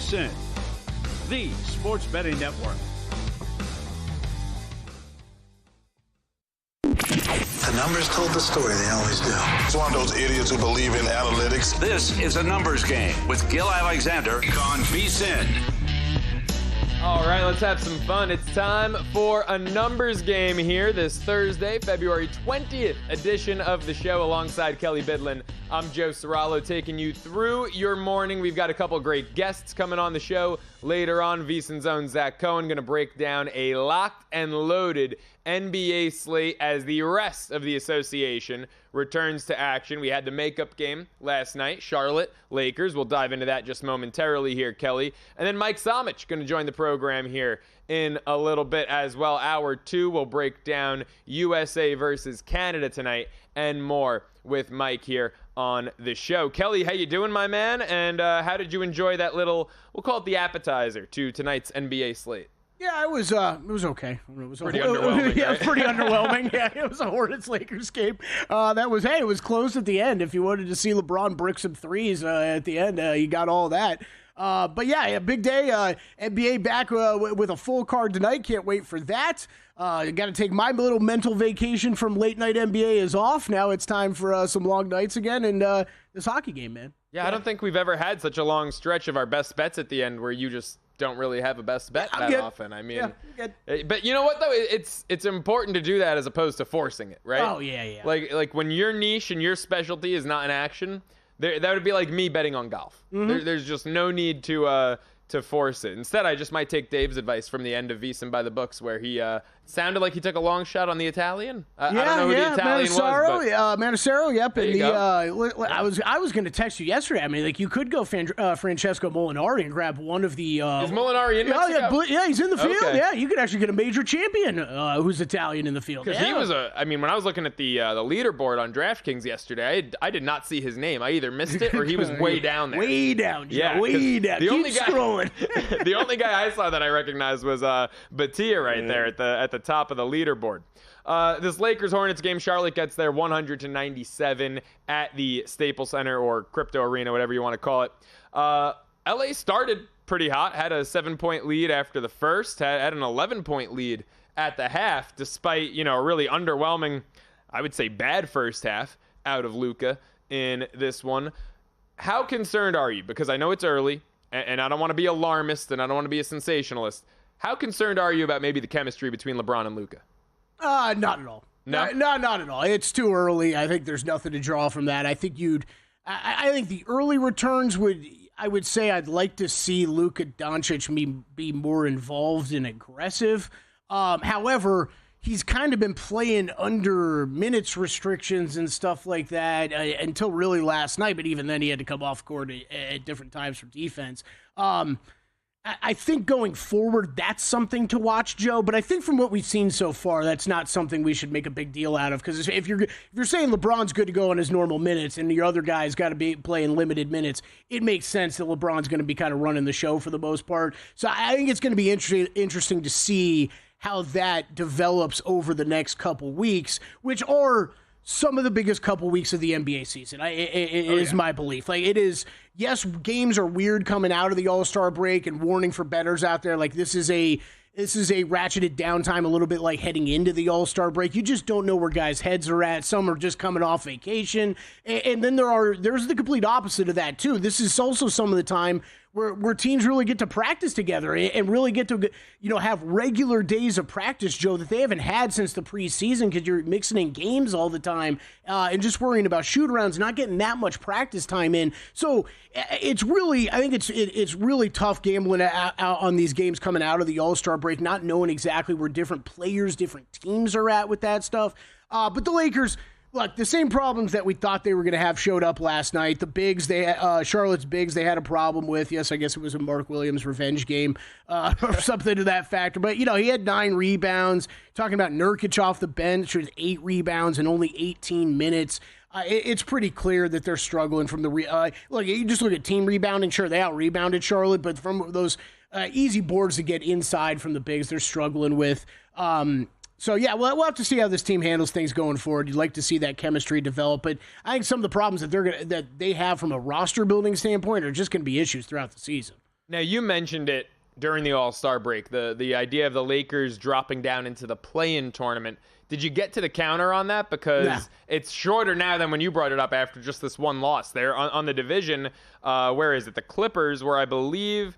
VSiN, the sports betting network. The numbers told the story, they always do. It's one of those idiots who believe in analytics. This is a numbers game with Gil Alexander on VSiN. All right, let's have some fun. It's time for a numbers game here this Thursday, February 20th edition of the show alongside Kelley Bydlon. I'm Joe Ceraulo taking you through your morning. We've got a couple great guests coming on the show later on. VSiN's own Zach Cohen going to break down a locked and loaded NBA slate as the rest of the association returns to action. We had the makeup game last night, Charlotte, Lakers. We'll dive into that just momentarily here, Kelley. And then Mike Somich going to join the program here in a little bit as well. Hour 2, we'll break down USA versus Canada tonight and more with Mike here on the show. Kelley, how you doing, my man? And how did you enjoy that little, we'll call it the appetizer to tonight's NBA slate? Yeah, it was okay. It was pretty underwhelming. Yeah, right? pretty underwhelming. Yeah, it was a Hornets-Lakers game. It was close at the end. If you wanted to see LeBron brick some threes at the end, you got all that. But yeah, a big day. NBA back with a full card tonight. Can't wait for that. Got to take my little mental vacation from late night NBA is off. Now it's time for some long nights again and this hockey game, man. Yeah, I don't think we've ever had such a long stretch of our best bets at the end where you just don't really have a best bet that often. I mean, but you know what though? It's important to do that as opposed to forcing it, right? Oh yeah. Like when your niche and your specialty is not in action, that would be like me betting on golf. Mm-hmm. There's just no need to force it. Instead, I just might take Dave's advice from the end of VSiN by the books, where he sounded like he took a long shot on the Italian. I don't know who the Italian was. Manacero, yep. There And you I was going to text you yesterday. I mean, like you could go Francesco Molinari and grab one of the. Is Molinari in Mexico? Yeah, he's in the field. Okay. Yeah, you could actually get a major champion who's Italian in the field. Because he was when I was looking at the leaderboard on DraftKings yesterday, I did not see his name. I either missed it or he was way down there. Way down, Joe. Yeah, way down. The Keep only guy, scrolling. The only guy I saw that I recognized was Batia right there at the top of the leaderboard. This Lakers-Hornets game, Charlotte gets there 100-97 at the Staples Center or Crypto Arena, whatever you want to call it. LA started pretty hot, had a 7-point lead after the first, had an 11-point lead at the half, despite a really underwhelming, I would say bad first half out of Luka in this one. How concerned are you? Because I know it's early, and I don't want to be alarmist, and I don't want to be a sensationalist. How concerned are you about maybe the chemistry between LeBron and Luka? Not at all. No? Not at all. It's too early. I think there's nothing to draw from that. I think I think the early returns I would say I'd like to see Luka Doncic be more involved and aggressive. However, he's kind of been playing under minutes restrictions and stuff like that until really last night. But even then, he had to come off court at different times for defense. I think going forward, that's something to watch, Joe. But I think from what we've seen so far, that's not something we should make a big deal out of. Because if you're saying LeBron's good to go in his normal minutes and your other guy's got to be playing limited minutes, it makes sense that LeBron's going to be kind of running the show for the most part. So I think it's going to be interesting to see how that develops over the next couple weeks, which are some of the biggest couple weeks of the NBA season. It is my belief. Like it is. Yes, games are weird coming out of the All-Star break, and warning for bettors out there. Like this is a ratcheted downtime a little bit like heading into the All-Star break. You just don't know where guys' heads are at. Some are just coming off vacation. And then there's the complete opposite of that too. This is also some of the time where teams really get to practice together and really get to have regular days of practice, Joe, that they haven't had since the preseason because you're mixing in games all the time and just worrying about shoot-arounds, not getting that much practice time in. So it's really, I think it's really tough gambling out on these games coming out of the All-Star break, not knowing exactly where different players, different teams are at with that stuff. But the Lakers, look, the same problems that we thought they were going to have showed up last night. The bigs, Charlotte's bigs, they had a problem with. Yes, I guess it was a Mark Williams revenge game or something to that factor. But, he had 9 rebounds. Talking about Nurkic off the bench with 8 rebounds in only 18 minutes. It's pretty clear that they're struggling from the look, you just look at team rebounding. Sure, they out-rebounded Charlotte, but from those easy boards to get inside from the bigs, they're struggling with. So, yeah, we'll have to see how this team handles things going forward. You'd like to see that chemistry develop, but I think some of the problems that they have from a roster building standpoint are just going to be issues throughout the season. Now, you mentioned it during the All-Star break, the idea of the Lakers dropping down into the play-in tournament. Did you get to the counter on that? Because it's shorter now than when you brought it up after just this one loss. There on the division, where is it? The Clippers were, I believe,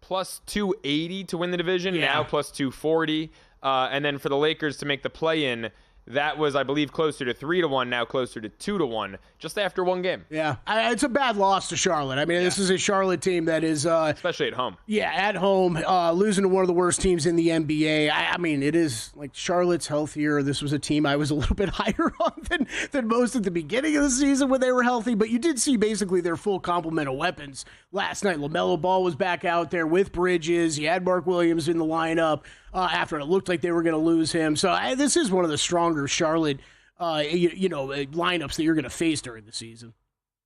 plus 280 to win the division, now plus 240. And then for the Lakers to make the play-in, that was, I believe, closer to 3-1, now closer to 2-1, just after one game. Yeah, it's a bad loss to Charlotte. I mean, this is a Charlotte team that is... especially at home. Yeah, at home, losing to one of the worst teams in the NBA. I mean, it is like Charlotte's healthier. This was a team I was a little bit higher on than most at the beginning of the season when they were healthy, but you did see basically their full complement of weapons last night. LaMelo Ball was back out there with Bridges. You had Mark Williams in the lineup after it looked like they were going to lose him. So this is one of the stronger Charlotte lineups that you're going to face during the season.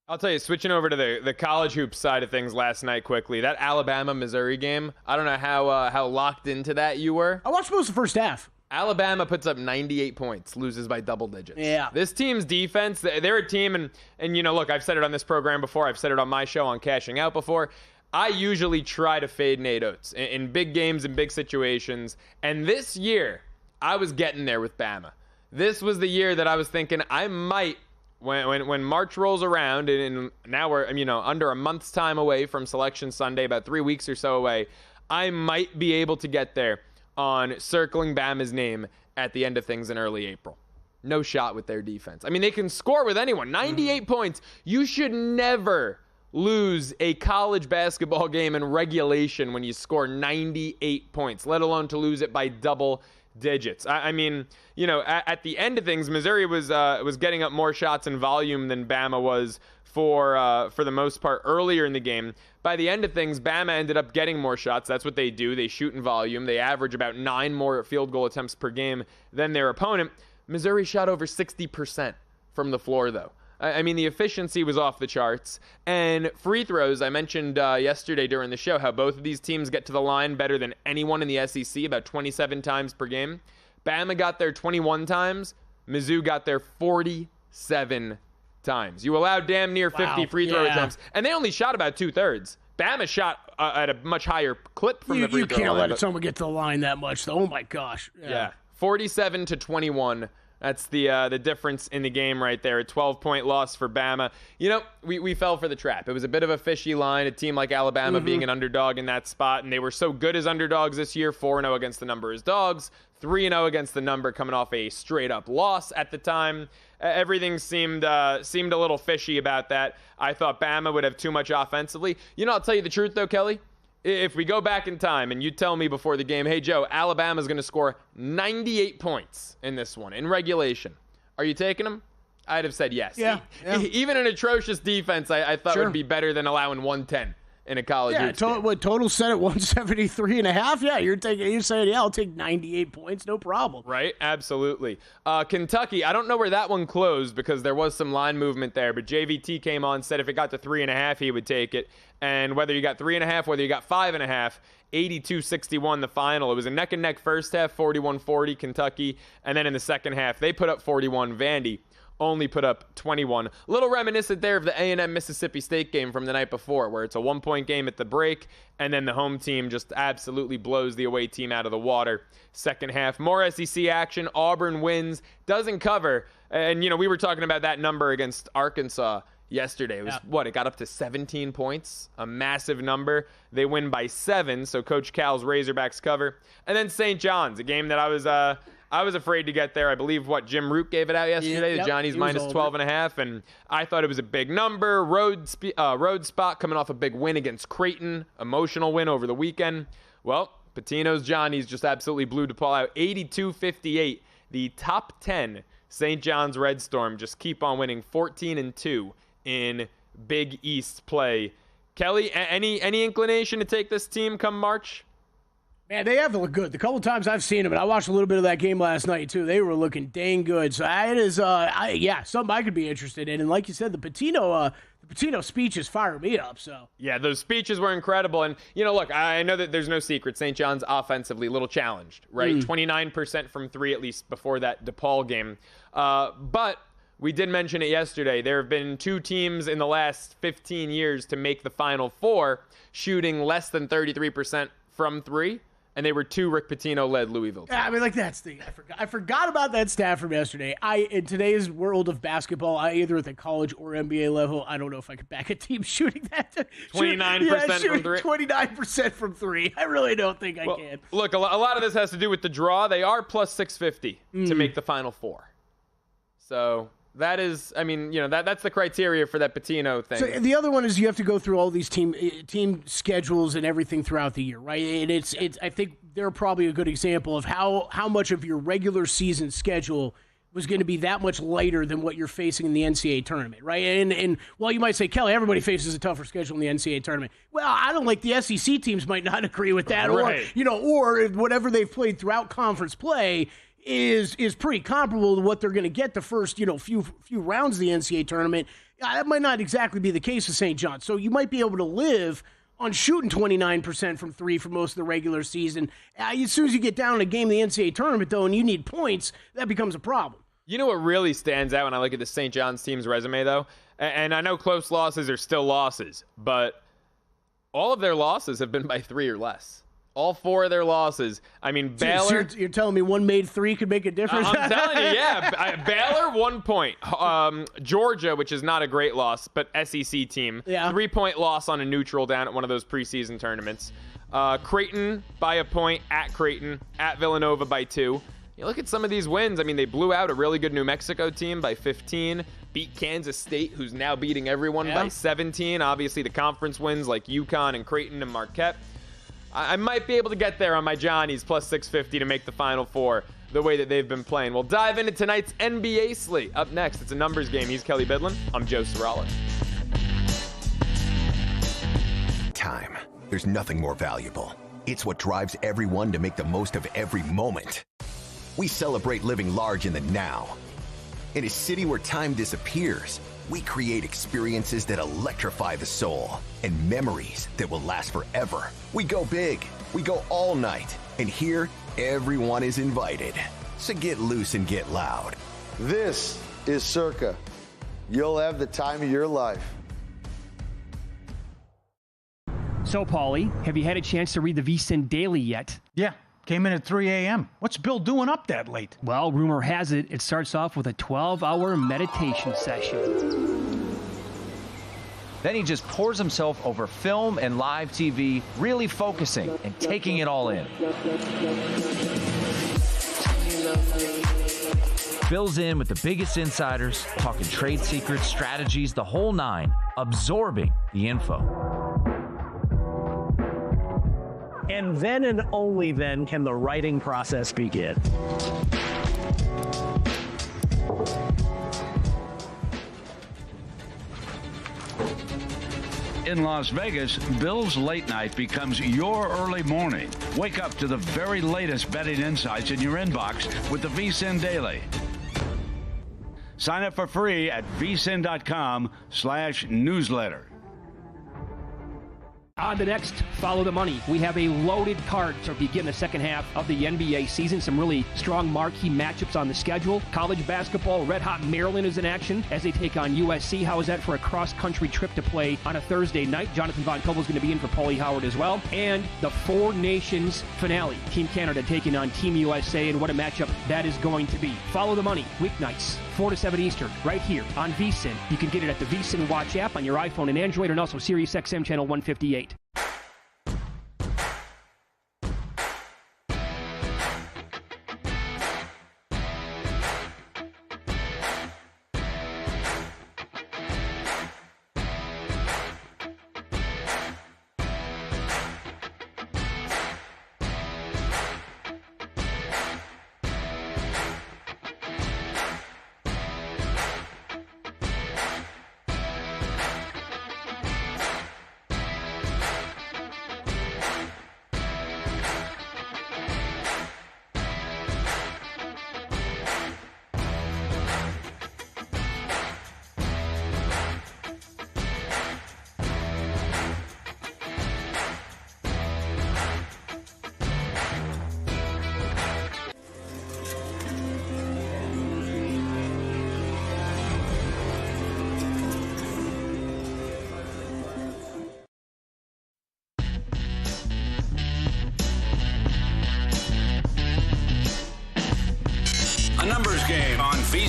I'll tell you, switching over to the college hoops side of things last night quickly, that Alabama-Missouri game, I don't know how locked into that you were. I watched most of the first half. Alabama puts up 98 points, loses by double digits. Yeah. This team's defense, they're a team, and look, I've said it on this program before, I've said it on my show on Cashing Out before. I usually try to fade Nate Oates in big games and big situations, and this year, I was getting there with Bama. This was the year that I was thinking I might, when March rolls around, and now we're under a month's time away from Selection Sunday, about 3 weeks or so away, I might be able to get there on circling Bama's name at the end of things in early April. No shot with their defense. I mean, they can score with anyone. 98 points. You should never lose a college basketball game in regulation when you score 98 points, let alone to lose it by double digits. I mean, at the end of things, Missouri was getting up more shots in volume than Bama was for the most part earlier in the game. By the end of things, Bama ended up getting more shots. That's what they do. They shoot in volume. They average about 9 more field goal attempts per game than their opponent. Missouri shot over 60% from the floor, though. I mean, the efficiency was off the charts. And free throws, I mentioned yesterday during the show how both of these teams get to the line better than anyone in the SEC, about 27 times per game. Bama got there 21 times. Mizzou got there 47 times. You allowed damn near 50 free throw attempts. And they only shot about 2/3. Bama shot at a much higher clip from the free throw line. You can't let someone get to the line that much, though. Oh, my gosh. Yeah. 47 to 21. That's the difference in the game right there. A 12-point loss for Bama. We fell for the trap. It was a bit of a fishy line, a team like Alabama being an underdog in that spot, and they were so good as underdogs this year, 4-0 against the number as dogs, 3-0 against the number coming off a straight-up loss at the time. Everything seemed a little fishy about that. I thought Bama would have too much offensively. I'll tell you the truth, though, Kelly. If we go back in time and you tell me before the game, hey, Joe, Alabama's going to score 98 points in this one, in regulation, are you taking them? I'd have said yes. Yeah. Even an atrocious defense, I thought would be better than allowing 110 in a college hoops game. What total set at 173.5? Yeah, you're saying, I'll take 98 points, no problem. Right, absolutely. Kentucky, I don't know where that one closed because there was some line movement there, but JVT came on, said if it got to 3.5, he would take it. And whether you got 3.5, whether you got 5.5, 82-61 the final. It was a neck-and-neck first half, 41-40 Kentucky, and then in the second half, they put up 41. Vandy only put up 21. A little reminiscent there of the A&M Mississippi State game from the night before, where it's a 1-point game at the break, and then the home team just absolutely blows the away team out of the water. Second half, more SEC action. Auburn wins, doesn't cover. And, we were talking about that number against Arkansas yesterday. It was, it got up to 17 points, a massive number. They win by 7, so Coach Cal's Razorbacks cover. And then St. John's, a game that I was afraid to get there. I believe Jim Root gave it out yesterday. The Johnny's minus 12.5, and I thought it was a big number. Road spot coming off a big win against Creighton, emotional win over the weekend. Well, Patino's Johnny's just absolutely blew DePaul out 82-58. The top 10 St. John's Red Storm just keep on winning 14-2 in Big East play. Kelly, any inclination to take this team come March? Man, they have looked good. The couple times I've seen them, and I watched a little bit of that game last night, too. They were looking dang good. So it is, something I could be interested in. And like you said, the Patino speeches fired me up. So yeah, those speeches were incredible. And, look, I know that there's no secret. St. John's offensively a little challenged, right? 29% from 3, at least before that DePaul game. But we did mention it yesterday. There have been 2 teams in the last 15 years to make the Final Four shooting less than 33% from 3. And they were 2 Rick Pitino-led Louisville teams. Yeah, I mean, like, that's the I forgot about that stat from yesterday. In today's world of basketball, either at the college or NBA level, I don't know if I could back a team shooting that. 29% from 3. 29% from 3. I really don't think I can. Look, a lot of this has to do with the draw. They are plus 650 to make the Final Four. So that is, I mean, that's the criteria for that Pitino thing. So the other one is you have to go through all these team schedules and everything throughout the year, right? And it's I think they're probably a good example of how much of your regular season schedule was going to be that much lighter than what you're facing in the NCAA tournament, right? And while you might say, Kelley, everybody faces a tougher schedule in the NCAA tournament. Well, I don't like the SEC teams might not agree with that, right. or whatever they've played throughout conference play is pretty comparable to what they're going to get the first, few rounds of the NCAA tournament. That might not exactly be the case with St. John's. So you might be able to live on shooting 29% from 3 for most of the regular season. As soon as you get down in a game of the NCAA tournament, though, and you need points, that becomes a problem. You know what really stands out when I look at the St. John's team's resume, though? And I know close losses are still losses, but all of their losses have been by 3 or less. All 4 of their losses. I mean, Baylor. So you're telling me one made 3 could make a difference? I'm telling you, yeah. Baylor, 1 point. Georgia, which is not a great loss, but SEC team. Yeah. 3-point loss on a neutral down at one of those preseason tournaments. Creighton by 1 point at Creighton. At Villanova by 2. You look at some of these wins. I mean, they blew out a really good New Mexico team by 15. Beat Kansas State, who's now beating everyone by 17. Obviously, the conference wins like UConn and Creighton and Marquette. I might be able to get there on my Johnnies plus 650 to make the Final Four the way that they've been playing. We'll dive into tonight's NBA slate. Up next, it's a numbers game. He's Kelley Bydlon. I'm Joe Ceraulo. Time. There's nothing more valuable. It's what drives everyone to make the most of every moment. We celebrate living large in the now. In a city where time disappears, we create experiences that electrify the soul and memories that will last forever. We go big, we go all night, and here, everyone is invited. So get loose and get loud. This is Circa. You'll have the time of your life. So, Paulie, have you had a chance to read the VSiN Daily yet? Yeah. Came in at 3 a.m. What's Bill doing up that late? Well, rumor has it, it starts off with a 12-hour meditation session. Then he just pours himself over film and live TV, really focusing and taking it all in. Bill's in with the biggest insiders, talking trade secrets, strategies, the whole 9, absorbing the info. And then and only then can the writing process begin. In Las Vegas, Bill's late night becomes your early morning. Wake up to the very latest betting insights in your inbox with the VSiN Daily. Sign up for free at vsin.com/newsletter. On the next Follow the Money, we have a loaded card to begin the second half of the NBA season. Some really strong marquee matchups on the schedule. College basketball, red-hot Maryland is in action as they take on USC. How is that for a cross-country trip to play on a Thursday night? Jonathan Von Tobel is going to be in for Paulie Howard as well. And the Four Nations finale. Team Canada taking on Team USA, and what a matchup that is going to be. Follow the Money, weeknights, 4 to 7 Eastern, right here on VSiN. You can get it at the VSiN Watch app on your iPhone and Android, and also SiriusXM channel 158.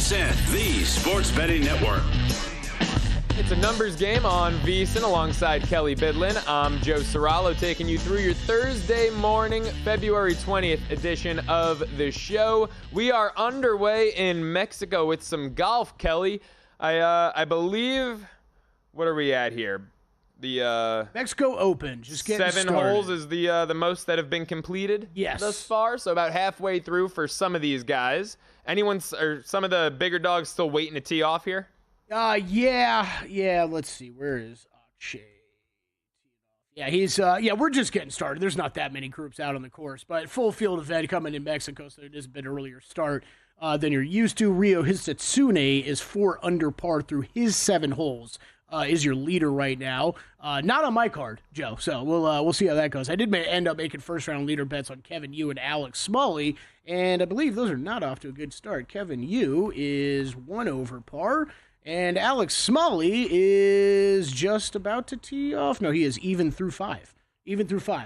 VSiN, the sports betting network. It's a numbers game on VSiN alongside Kelley Bydlon. I'm Joe Ceraulo taking you through your Thursday morning, February 20th edition of the show. We are underway in Mexico with some golf, Kelley. I believe, what are we at here? The Mexico Open, just getting 7 started. holes is the most that have been completed thus far, so about halfway through for some of these guys. Or some of the bigger dogs still waiting to tee off here? Yeah. Let's see. Where is Akshay? Yeah, we're just getting started. There's not that many groups out on the course, but full field event coming in Mexico, so it is a bit earlier start than you're used to. Ryo Hisatsune is 4 under par through his 7 holes. Is your leader right now. Not on my card, Joe, so we'll see how that goes. I did end up making first-round leader bets on Kevin Yu and Alex Smalley, and I believe those are not off to a good start. Kevin Yu is 1 over par, and Alex Smalley is just about to tee off. No, he is even through 5.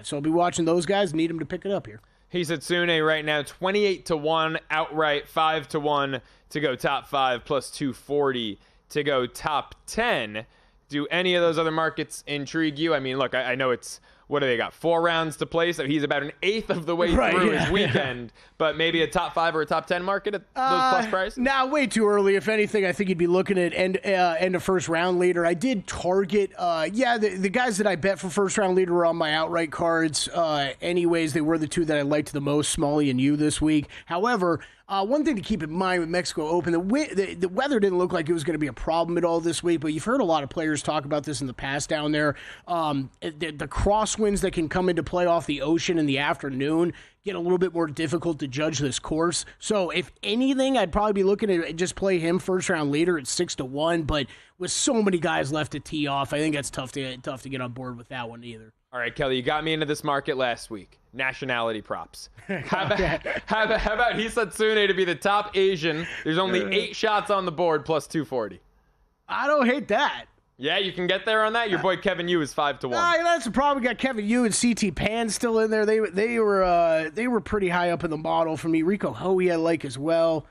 So I'll be watching those guys. Need him to pick it up here. Hisatsune right now 28-1 outright, 5-1 to go top 5 plus 240 to go top 10. Do any of those other markets intrigue you? I mean, look, I know it's, what do they got, 4 rounds to play, so he's about an eighth of the way through his weekend, but maybe a top 5 or a top 10 market at those plus prices? Nah, way too early. If anything, I think you'd be looking at end of first round leader. I did target, the guys that I bet for first round leader were on my outright cards. Anyways, they were the 2 that I liked the most, Smalley and Yu this week. However, one thing to keep in mind with Mexico Open, the weather didn't look like it was going to be a problem at all this week, but you've heard a lot of players talk about this in the past down there. The crosswinds that can come into play off the ocean in the afternoon get a little bit more difficult to judge this course. So if anything, I'd probably be looking at just play him first-round leader at 6-1, but with so many guys left to tee off, I think that's tough to get on board with that one either. All right, Kelley, you got me into this market last week. Nationality props. How about Hisatsune to be the top Asian? There's only 8 shots on the board plus 240. I don't hate that. Yeah, you can get there on that. Your boy Kevin Yu is 5-1. That's the problem. We got Kevin Yu and CT Pan still in there. They were pretty high up in the model for me. Rico Hoey I like as well.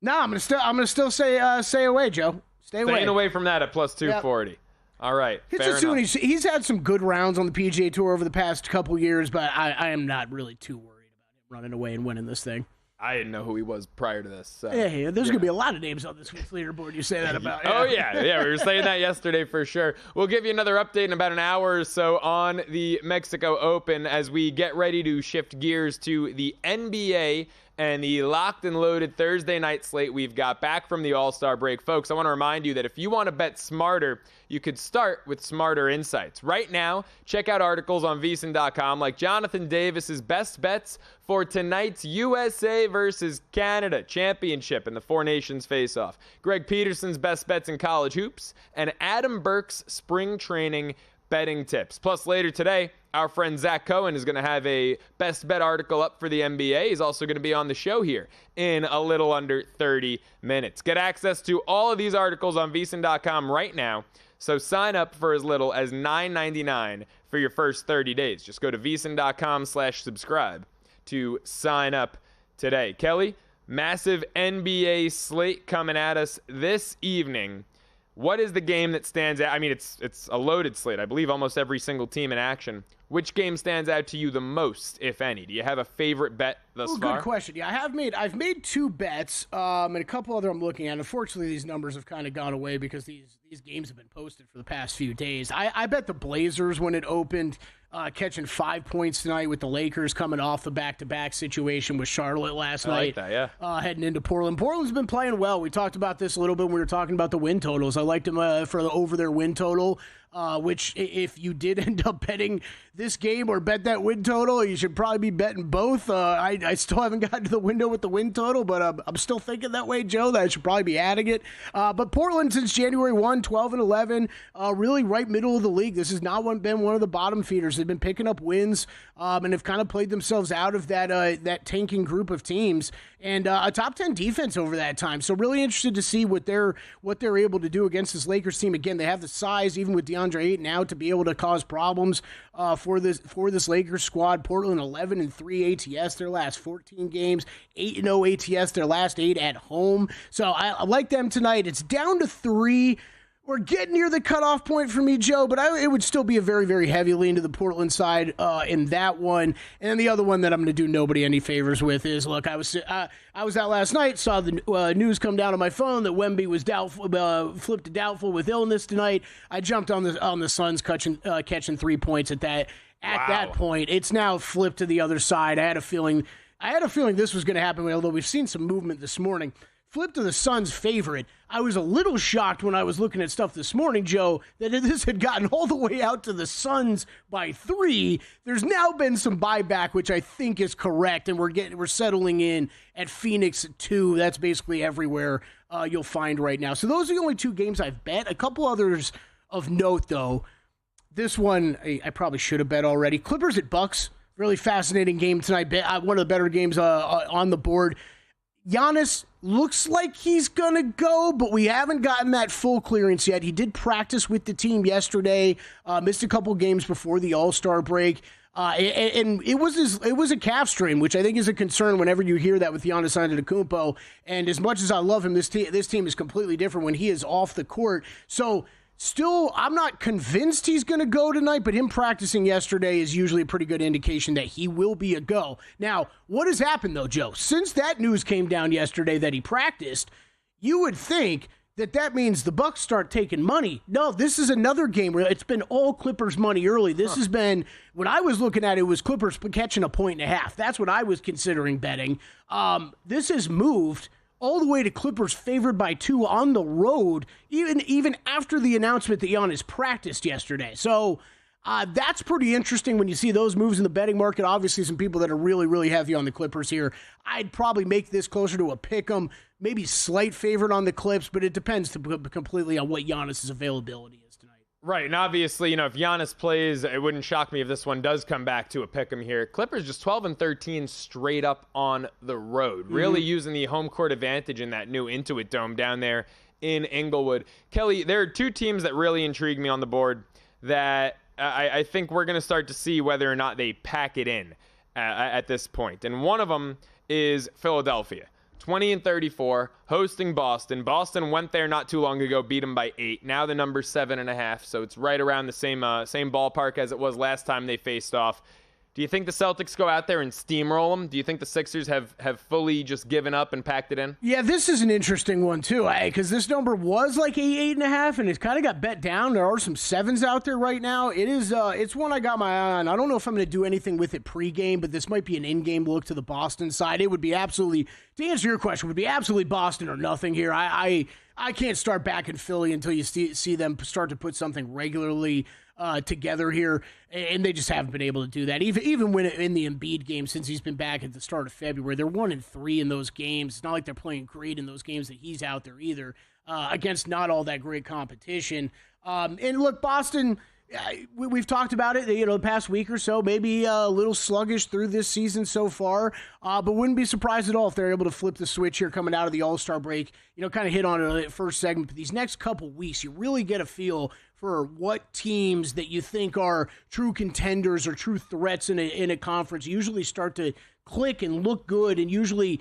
No, I'm gonna still say away, Joe. Staying away from that at plus 240. Yep. All right. He's had some good rounds on the PGA Tour over the past couple years, but I am not really too worried about him running away and winning this thing. I didn't know who he was prior to this. So. Yeah, there's going to be a lot of names on this week's leaderboard you say that about. Yeah. Oh, yeah, we were saying that yesterday for sure. We'll give you another update in about an hour or so on the Mexico Open as we get ready to shift gears to the NBA and the locked and loaded Thursday night slate we've got back from the All-Star break. Folks, I want to remind you that if you want to bet smarter, you could start with Smarter Insights. Right now, check out articles on VSiN.com like Jonathan Davis's best bets for tonight's USA versus Canada championship and the Four Nations face-off, Greg Peterson's best bets in college hoops, and Adam Burke's spring training betting tips. Plus, later today, our friend Zach Cohen is going to have a best bet article up for the NBA. He's also going to be on the show here in a little under 30 minutes. Get access to all of these articles on VSiN.com right now. So sign up for as little as $9.99 for your first 30 days. Just go to VSiN.com/subscribe to sign up today. Kelley, massive NBA slate coming at us this evening. What is the game that stands out? I mean, it's a loaded slate. I believe almost every single team in action. Which game stands out to you the most, if any? Do you have a favorite bet thus far? Good question. Yeah, I've made 2 bets, and a couple other I'm looking at. Unfortunately, these numbers have kind of gone away because these games have been posted for the past few days. I bet the Blazers when it opened, catching 5 points tonight with the Lakers coming off the back-to-back situation with Charlotte last night. I like that, yeah. Heading into Portland. Portland's been playing well. We talked about this a little bit when we were talking about the win totals. I liked them for the over their win total. Which if you did end up betting this game or bet that win total, you should probably be betting both. I still haven't gotten to the window with the win total, but I'm still thinking that way, Joe, that I should probably be adding it. But Portland since January 1, 12-11, really right middle of the league. This has not been one of the bottom feeders. They've been picking up wins and have kind of played themselves out of that tanking group of teams. And a top 10 defense over that time. So really interested to see what they're able to do against this Lakers team. Again, they have the size, even with DeAndre DeAndre Ayton out to be able to cause problems for this Lakers squad. Portland 11-3 ATS their last 14 games, 8-0 ATS their last 8 at home. So I like them tonight. It's down to 3. We're getting near the cutoff point for me, Joe, but it would still be a very, very heavy lean to the Portland side in that one. And then the other one that I'm going to do nobody any favors with is, look, I was out last night, saw the news come down on my phone that Wemby was doubtful, flipped to doubtful with illness tonight. I jumped on the Suns catching 3 points at that point. It's now flipped to the other side. I had a feeling this was going to happen, although we've seen some movement this morning. Flip to the Suns' favorite. I was a little shocked when I was looking at stuff this morning, Joe, that this had gotten all the way out to the Suns by 3. There's now been some buyback, which I think is correct, and we're settling in at Phoenix at 2. That's basically everywhere you'll find right now. So those are the only 2 games I've bet. A couple others of note, though. This one I probably should have bet already. Clippers at Bucks. Really fascinating game tonight. One of the better games on the board. Giannis looks like he's going to go, but we haven't gotten that full clearance yet. He did practice with the team yesterday, missed a couple games before the All-Star break. And it was a calf strain, which I think is a concern whenever you hear that with Giannis Antetokounmpo. And as much as I love him, this team is completely different when he is off the court. So still, I'm not convinced he's going to go tonight, but him practicing yesterday is usually a pretty good indication that he will be a go. Now, what has happened, though, Joe? Since that news came down yesterday that he practiced, you would think that means the Bucks start taking money. No, this is another game where it's been all Clippers money early. This has been, when I was looking at it, was Clippers catching 1.5 points. That's what I was considering betting. This has moved all the way to Clippers favored by 2 on the road, even after the announcement that Giannis practiced yesterday. So that's pretty interesting when you see those moves in the betting market. Obviously, some people that are really, really heavy on the Clippers here. I'd probably make this closer to a pick'em, maybe slight favorite on the Clips, but it depends completely on what Giannis's availability is tonight. Right, and obviously, if Giannis plays, it wouldn't shock me if this one does come back to a pick'em here. Clippers just 12-13 straight up on the road, really using the home court advantage in that new Intuit Dome down there in Inglewood. Kelly, there are 2 teams that really intrigue me on the board that I think we're going to start to see whether or not they pack it in at this point. And one of them is Philadelphia. 20-34, hosting Boston. Boston went there not too long ago, beat them by 8. Now the number's 7.5, so it's right around the same ballpark as it was last time they faced off. Do you think the Celtics go out there and steamroll them? Do you think the Sixers have fully just given up and packed it in? Yeah, this is an interesting one, too, because this number was like 8.5, and it's kind of got bet down. There are some 7s out there right now. It's one I got my eye on. I don't know if I'm going to do anything with it pregame, but this might be an in-game look to the Boston side. It would be absolutely, to answer your question, would be absolutely Boston or nothing here. I can't start back in Philly until you see them start to put something regularly together here, and they just haven't been able to do that. Even when in the Embiid game, since he's been back at the start of February, they're 1-3 in those games. It's not like they're playing great in those games that he's out there either, against not all that great competition. And look, Boston, we've talked about it, the past week or so, maybe a little sluggish through this season so far, but wouldn't be surprised at all if they're able to flip the switch here coming out of the All-Star break. Kind of hit on it in the first segment, but these next couple weeks, you really get a feel for what teams that you think are true contenders or true threats in a conference usually start to click and look good, and usually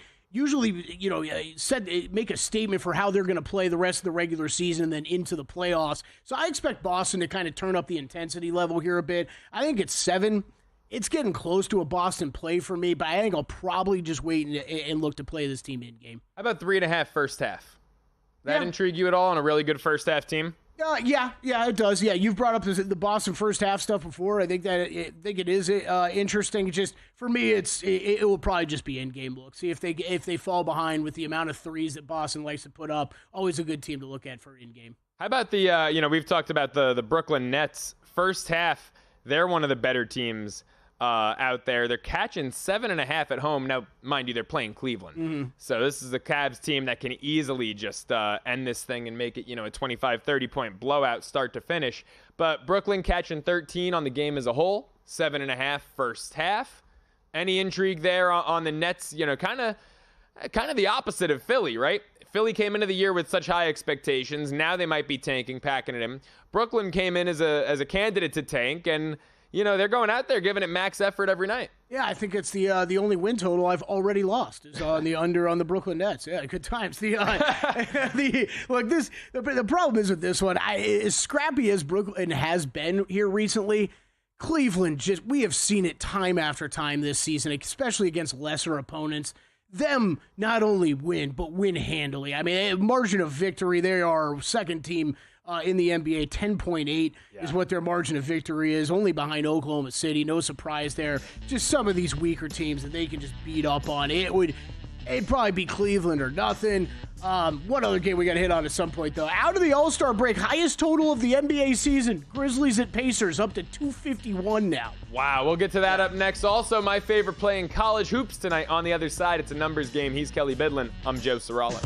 make a statement for how they're going to play the rest of the regular season and then into the playoffs. So I expect Boston to kind of turn up the intensity level here a bit. I think it's 7. It's getting close to a Boston play for me, but I think I'll probably just wait and look to play this team in game. How about 3.5 first half? That intrigue you at all on a really good first half team? Yeah, it does. Yeah, you've brought up the Boston first half stuff before. I think it is interesting. It's just for me, it will probably just be in game look. See if they fall behind with the amount of threes that Boston likes to put up. Always a good team to look at for in game. How about the we've talked about the Brooklyn Nets first half. They're one of the better teams out there. They're catching 7.5 at home. Now, mind you, they're playing Cleveland. So this is the Cavs team that can easily just end this thing and make it, a 25, 30-point blowout start to finish. But Brooklyn catching 13 on the game as a whole, 7.5 first half. Any intrigue there on the Nets? Kind of the opposite of Philly, right? Philly came into the year with such high expectations. Now they might be tanking, packing it in. Brooklyn came in as a candidate to tank, and they're going out there giving it max effort every night. Yeah, I think it's the only win total I've already lost is on the under on the Brooklyn Nets. Yeah, good times. The problem is with this one, as scrappy as Brooklyn has been here recently, Cleveland we have seen it time after time this season, especially against lesser opponents. Them not only win, but win handily. I mean, margin of victory, they are second team in the NBA. 10.8 is what their margin of victory is, only behind Oklahoma City. No surprise there. Just some of these weaker teams that they can just beat up on. It'd probably be Cleveland or nothing. One other game we got to hit on at some point, though. Out of the All-Star break, highest total of the NBA season. Grizzlies at Pacers, up to 251 now. Wow, we'll get to that up next. Also, my favorite play in college hoops tonight on the other side. It's a numbers game. He's Kelley Bydlon. I'm Joe Ceraulo.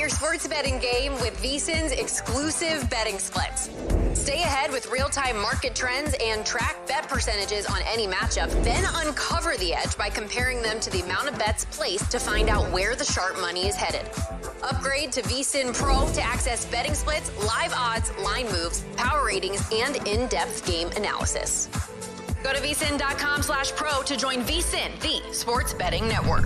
Sports betting game with VSiN's exclusive betting splits. Stay ahead with real-time market trends and track bet percentages on any matchup. Then uncover the edge by comparing them to the amount of bets placed to find out where the sharp money is headed. Upgrade to VSiN Pro to access betting splits, live odds, line moves, power ratings, and in-depth game analysis. Go to vsin.com/pro to join VSiN, the sports betting network.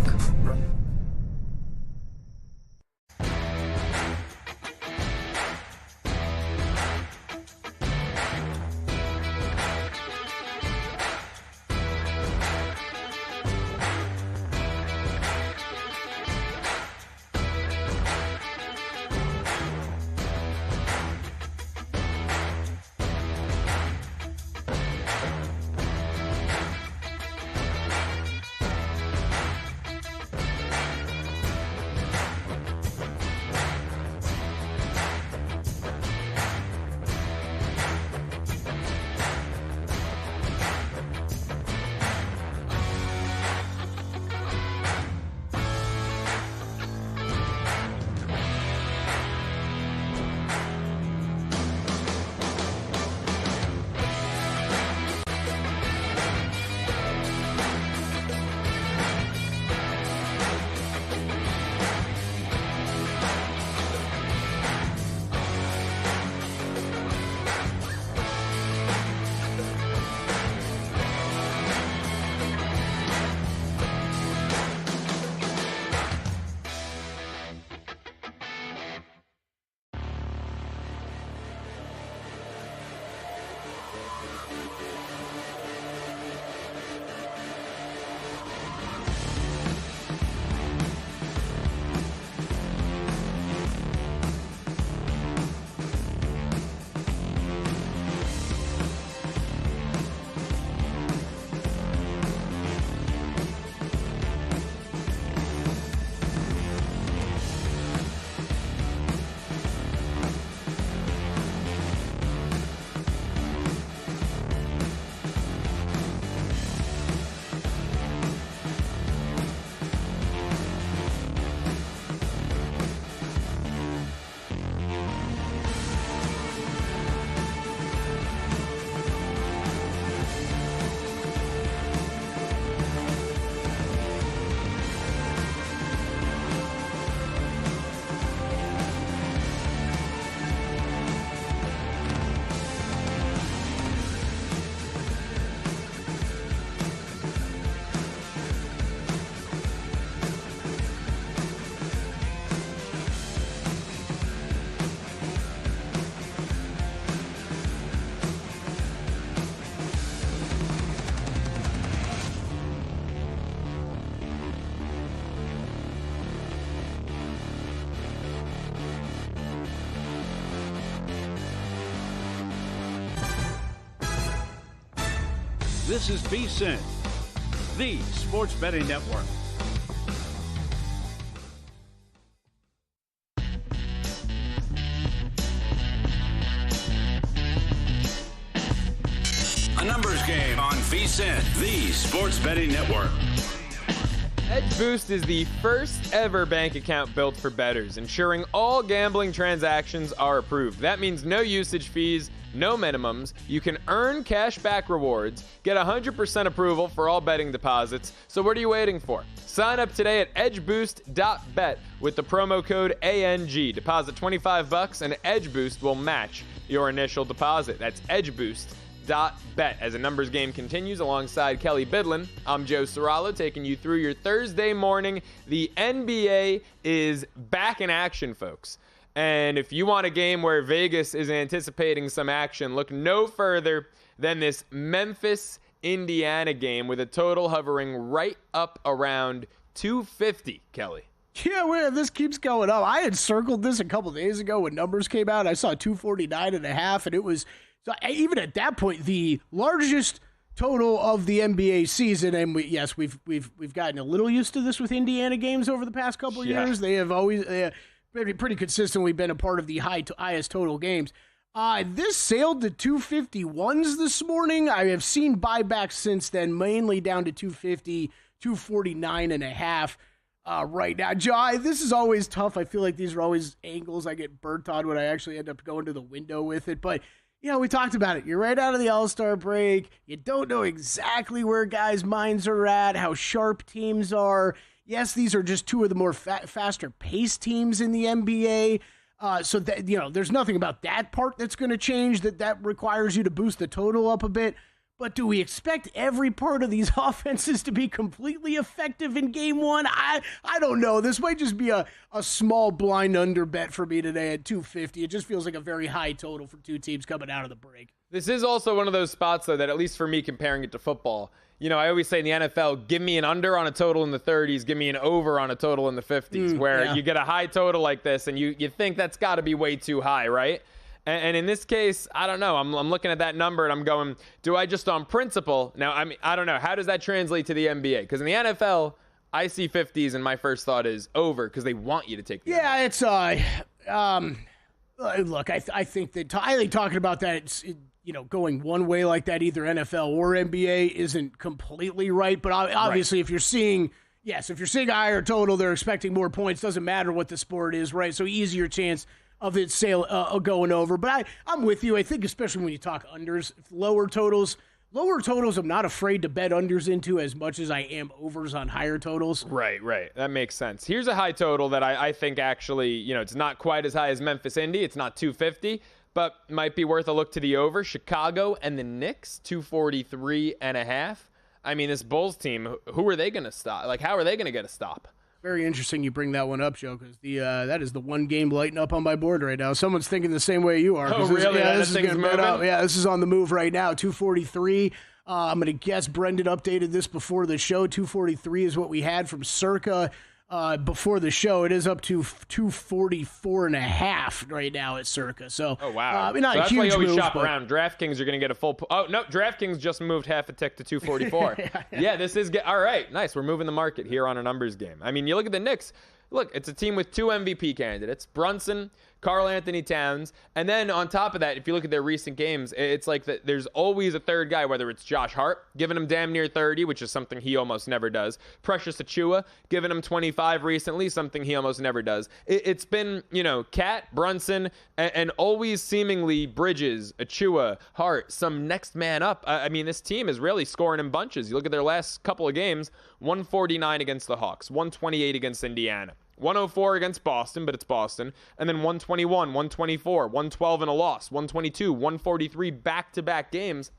This is VSiN, the sports betting network. A numbers game on VSiN, the sports betting network. Edge Boost is the first ever bank account built for bettors, ensuring all gambling transactions are approved. That means no usage fees, no minimums. You can earn cashback rewards, get 100% approval for all betting deposits. So what are you waiting for? Sign up today at edgeboost.bet with the promo code ANG. Deposit $25 and Edge Boost will match your initial deposit. That's edgeboost.bet. As a numbers game continues alongside Kelley Bydlon, I'm Joe Ceraulo taking you through your Thursday morning. The NBA is back in action, folks. And if you want a game where Vegas is anticipating some action, look no further than this Memphis-Indiana game with a total hovering right up around 250, Kelley. Yeah, man, this keeps going up. I had circled this a couple days ago when numbers came out. I saw 249.5, and it was... So even at that point, the largest total of the NBA season, and we've gotten a little used to this with Indiana games over the past couple of years. They have always pretty consistently been a part of the highest total games. This sailed to 251s this morning. I have seen buybacks since then, mainly down to 250, 249.5 right now. Joe, this is always tough. I feel like these are always angles I get burnt on when I actually end up going to the window with it, but we talked about it. You're right out of the All-Star break. You don't know exactly where guys' minds are at, how sharp teams are. Yes, these are just two of the more faster-paced teams in the NBA. So that there's nothing about that part that's going to change. That requires you to boost the total up a bit. But do we expect every part of these offenses to be completely effective in game one? I don't know. This might just be a small blind under bet for me today at 250. It just feels like a very high total for two teams coming out of the break. This is also one of those spots, though, that at least for me, comparing it to football, I always say in the NFL, give me an under on a total in the 30s, give me an over on a total in the 50s, where you get a high total like this, and you think that's got to be way too high, right? And in this case, I don't know. I'm looking at that number and I'm going, do I just on principle? Now, I don't know. How does that translate to the NBA? Because in the NFL, I see 50s and my first thought is over because they want you to take the under. It's look, I think that talking about that, it's, going one way like that, either NFL or NBA, isn't completely right. But obviously, if you're seeing a higher total, they're expecting more points. Doesn't matter what the sport is, right? So easier chance of it going over. But I'm with you. I think especially when you talk unders, lower totals, I'm not afraid to bet unders into as much as I am overs on higher totals. Right. That makes sense. Here's a high total that I think actually, it's not quite as high as Memphis Indy. It's not 250, but might be worth a look to the over. Chicago and the Knicks, 243.5. I mean, this Bulls team, who are they going to stop? Like, how are they going to get a stop? Very interesting you bring that one up, Joe, because that is the one game lighting up on my board right now. Someone's thinking the same way you are. Oh, really? This is moving up. Yeah, this is on the move right now, 243. I'm going to guess Brendan updated this before the show. 243 is what we had from Circa before the show. It is up to 244.5 right now at Circa. So, oh, wow. Not so a huge that's why you always move, shop but around. DraftKings, you're going to get a full... Oh, no, DraftKings just moved half a tick to 244. Yeah, this is... All right, nice. We're moving the market here on a numbers game. I mean, you look at the Knicks. Look, it's a team with two MVP candidates, Brunson, Karl Anthony Towns, and then on top of that, if you look at their recent games, it's like there's always a third guy, whether it's Josh Hart, giving him damn near 30, which is something he almost never does. Precious Achiuwa, giving him 25 recently, something he almost never does. It's been, Cat, Brunson, and always seemingly Bridges, Achiuwa, Hart, some next man up. I mean, this team is really scoring in bunches. You look at their last couple of games, 149 against the Hawks, 128 against Indiana. 104 against Boston, but it's Boston. And then 121, 124, 112 in a loss, 122, 143 back-to-back games.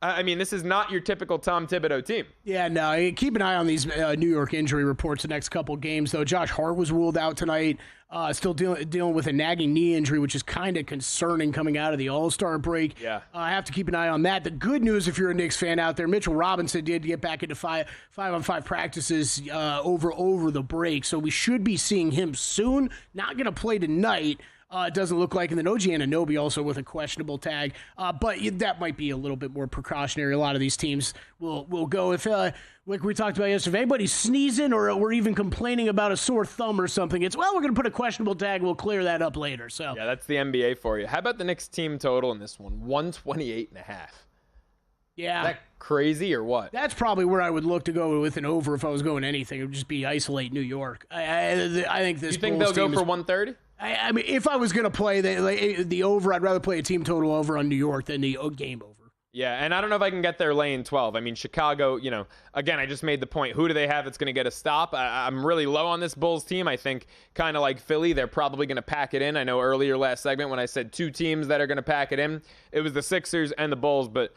I mean, this is not your typical Tom Thibodeau team. Yeah, no, keep an eye on these New York injury reports the next couple games, though. Josh Hart was ruled out tonight, still dealing with a nagging knee injury, which is kind of concerning coming out of the All-Star break. Yeah. I have to keep an eye on that. The good news, if you're a Knicks fan out there, Mitchell Robinson did get back into 5-on-5 practices over the break, so we should be seeing him soon. Not going to play tonight. It doesn't look like, and then OG Anunoby also with a questionable tag. But that might be a little bit more precautionary. A lot of these teams will go if, like we talked about yesterday, if anybody's sneezing or we're even complaining about a sore thumb or something, it's, well, we're going to put a questionable tag. We'll clear that up later. So yeah, that's the NBA for you. How about the Knicks team total in this one? 128.5. Yeah. Is that crazy or what? That's probably where I would look to go with an over if I was going anything. It would just be isolate New York. I think this. You think they'll go for 130? I mean, if I was going to play the over, I'd rather play a team total over on New York than the game over. Yeah, and I don't know if I can get there laying 12. I mean, Chicago, again, I just made the point. Who do they have that's going to get a stop? I'm really low on this Bulls team. I think kind of like Philly, they're probably going to pack it in. I know earlier last segment when I said two teams that are going to pack it in, it was the Sixers and the Bulls, but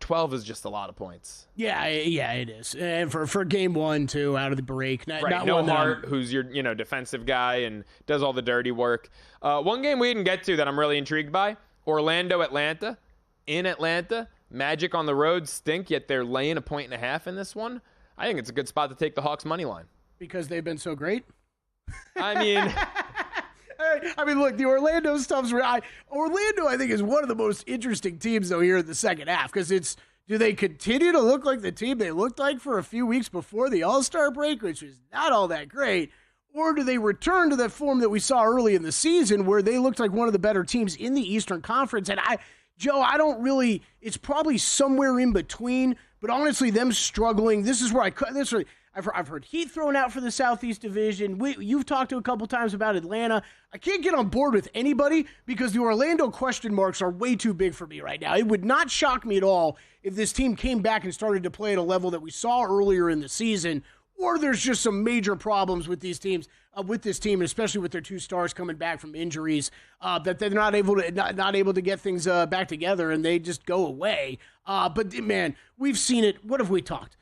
12 is just a lot of points. Yeah, it is. And for game one, too, out of the break. Not no Hart, who's your defensive guy and does all the dirty work. One game we didn't get to that I'm really intrigued by, Orlando-Atlanta. In Atlanta, Magic on the road stink, yet they're laying 1.5 in this one. I think it's a good spot to take the Hawks' money line. Because they've been so great? I mean... look, the Orlando stuff's... Orlando, I think, is one of the most interesting teams, though, here in the second half, because it's... Do they continue to look like the team they looked like for a few weeks before the All-Star break, which was not all that great, or do they return to that form that we saw early in the season where they looked like one of the better teams in the Eastern Conference? And Joe, I don't really, it's probably somewhere in between, but honestly, them struggling, this is where I've heard Heat thrown out for the Southeast Division. You've talked to a couple times about Atlanta. I can't get on board with anybody because the Orlando question marks are way too big for me right now. It would not shock me at all if this team came back and started to play at a level that we saw earlier in the season, or there's just some major problems with these teams, with this team, especially with their two stars coming back from injuries, that they're not able to get things back together and they just go away. But man, we've seen it. What have we talked?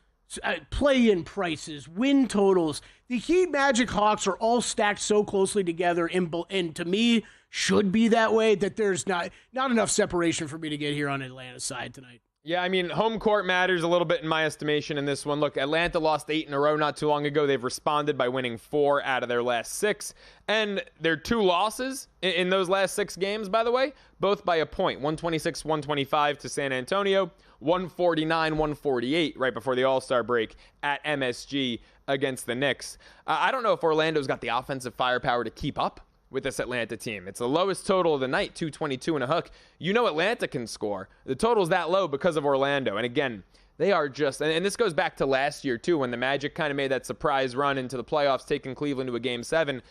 Play-in prices, win totals. The Heat, Magic, Hawks are all stacked so closely together, and to me, should be that way, that there's not enough separation for me to get here on Atlanta's side tonight. Yeah, I mean, home court matters a little bit in my estimation in this one. Look, Atlanta lost 8 in a row not too long ago. They've responded by winning 4 out of their last 6. And their 2 losses in those last 6 games, by the way, both by a point. 126-125 to San Antonio, 149-148 right before the All-Star break at MSG against the Knicks. I don't know if Orlando's got the offensive firepower to keep up with this Atlanta team. It's the lowest total of the night, 222 and a hook. You know Atlanta can score. The total's that low because of Orlando. And again, they are just, and this goes back to last year too, when the Magic kind of made that surprise run into the playoffs, taking Cleveland to a Game 7.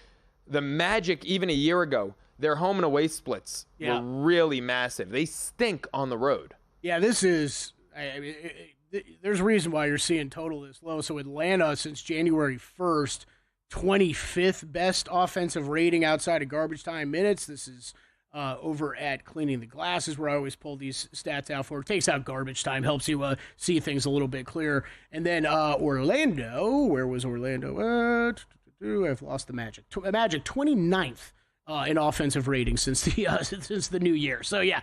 The Magic, even a year ago, their home and away splits were really massive. They stink on the road. Yeah, this is, there's a reason why you're seeing total this low. So Atlanta, since January 1st, 25th best offensive rating outside of garbage time minutes. This is over at Cleaning the Glasses, where I always pull these stats out for. It takes out garbage time, helps you see things a little bit clearer. And then Orlando, where was Orlando? I've lost the Magic. Magic 29th in offensive rating since the new year. So yeah,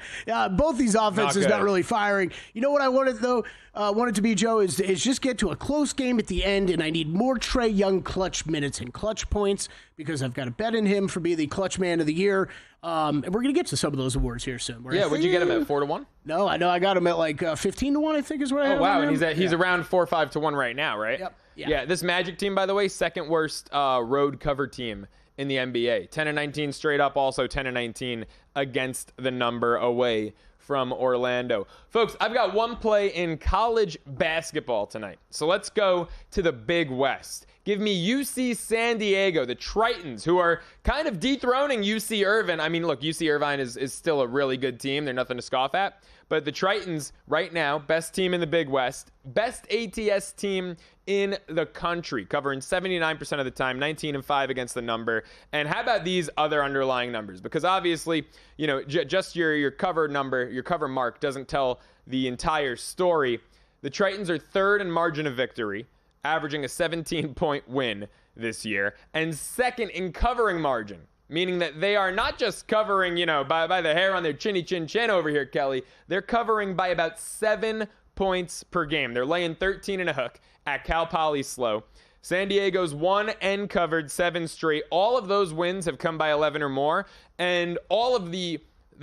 both these offenses not really firing. You know what I wanted though? Wanted to be, Joe, is just get to a close game at the end, and I need more Trae Young clutch minutes and clutch points because I've got a bet in him for being the clutch man of the year. And we're gonna get to some of those awards here soon. Would you get him at 4-1? No, I know I got him at like 15-1. I think is what I have. Oh wow, and he's around 4-5-1 right now, right? Yep. Yeah. This Magic team, by the way, second worst road cover team in the NBA. 10-19 straight up, also 10-19 against the number away from Orlando. Folks, I've got one play in college basketball tonight. So let's go to the Big West. Give me UC San Diego, the Tritons, who are kind of dethroning UC Irvine. I mean, look, UC Irvine is still a really good team. They're nothing to scoff at. But the Tritons, right now, best team in the Big West, best ATS team in the country, covering 79% of the time, 19-5 against the number. And how about these other underlying numbers? Because obviously, just your cover number, your cover mark doesn't tell the entire story. The Tritons are third in margin of victory, averaging a 17-point win this year, and second in covering margin, meaning that they are not just covering, by the hair on their chinny chin chin over here, Kelly. They're covering by about 7 points per game. They're laying 13 and a hook at Cal Poly Slow. San Diego's won and covered 7 straight. All of those wins have come by 11 or more. And all of the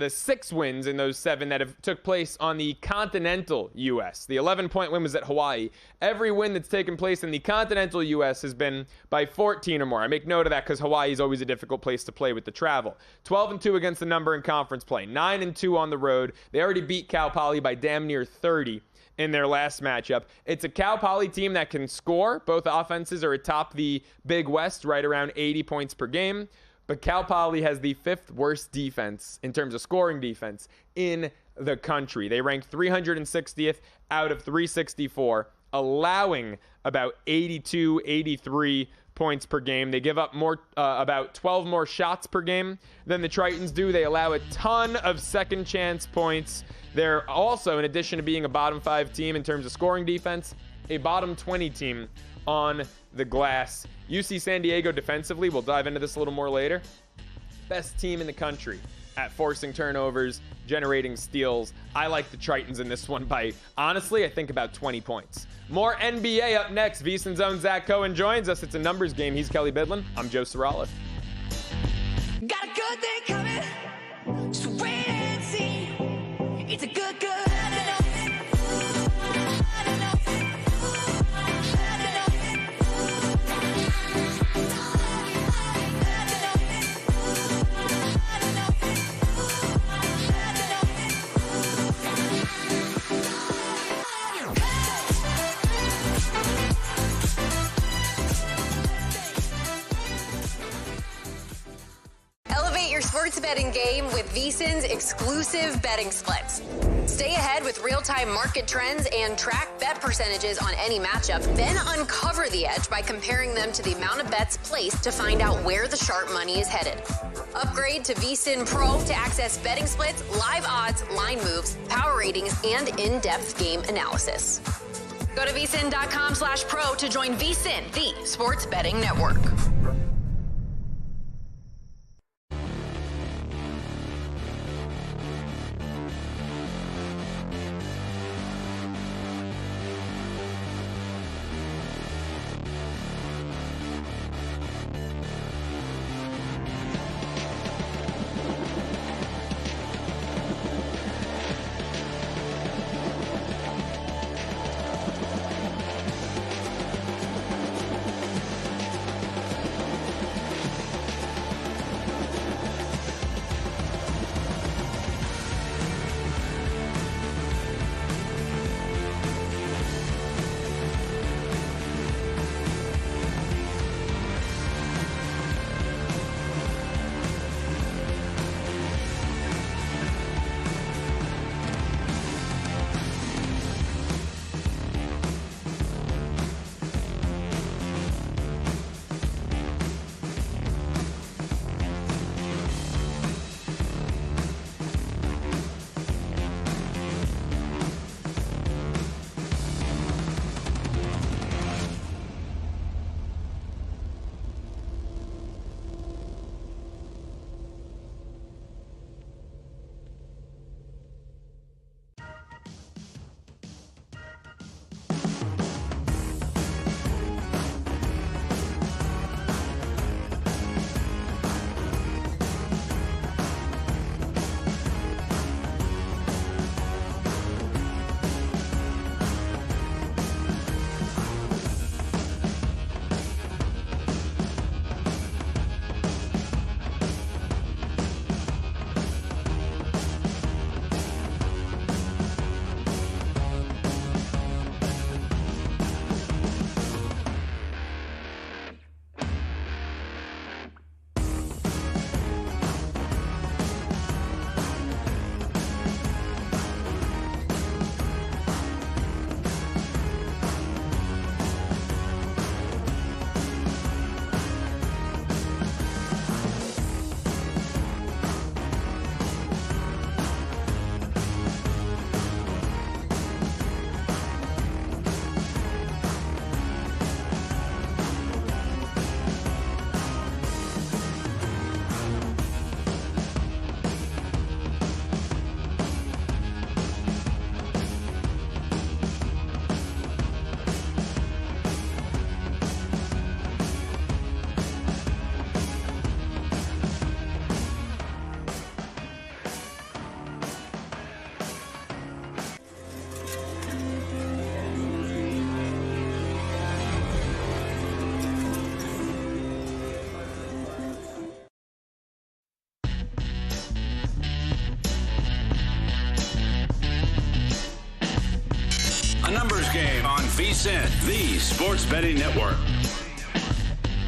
6 wins in those 7 that have took place on the continental U.S. The 11-point win was at Hawaii. Every win that's taken place in the continental U.S. has been by 14 or more. I make note of that because Hawaii is always a difficult place to play with the travel. 12-2 against the number in conference play. 9-2 on the road. They already beat Cal Poly by damn near 30 in their last matchup. It's a Cal Poly team that can score. Both offenses are atop the Big West, right around 80 points per game. But Cal Poly has the 5th worst defense in terms of scoring defense in the country. They rank 360th out of 364, allowing about 82, 83 points per game. They give up about 12 more shots per game than the Tritons do. They allow a ton of second chance points. They're also, in addition to being a bottom 5 team in terms of scoring defense, a bottom 20 team on the glass. UC San Diego defensively, we'll dive into this a little more later, best team in the country at forcing turnovers, generating steals. I like the Tritons in this one by, honestly, I think about 20 points. More NBA up next. VSiN's own Zach Cohen joins us. It's a numbers game. He's Kelley Bydlon. I'm Joe Ceraulo. Got a good thing coming, so wait and see. It's a good. Sports betting game with VSiN's exclusive betting splits. Stay ahead with real-time market trends and track bet percentages on any matchup, then uncover the edge by comparing them to the amount of bets placed to find out where the sharp money is headed. Upgrade to VSiN Pro to access betting splits, live odds, line moves, power ratings, and in-depth game analysis. Go to vsin.com/pro to join VSiN, the sports betting network. Numbers Game on VSiN, the sports betting network.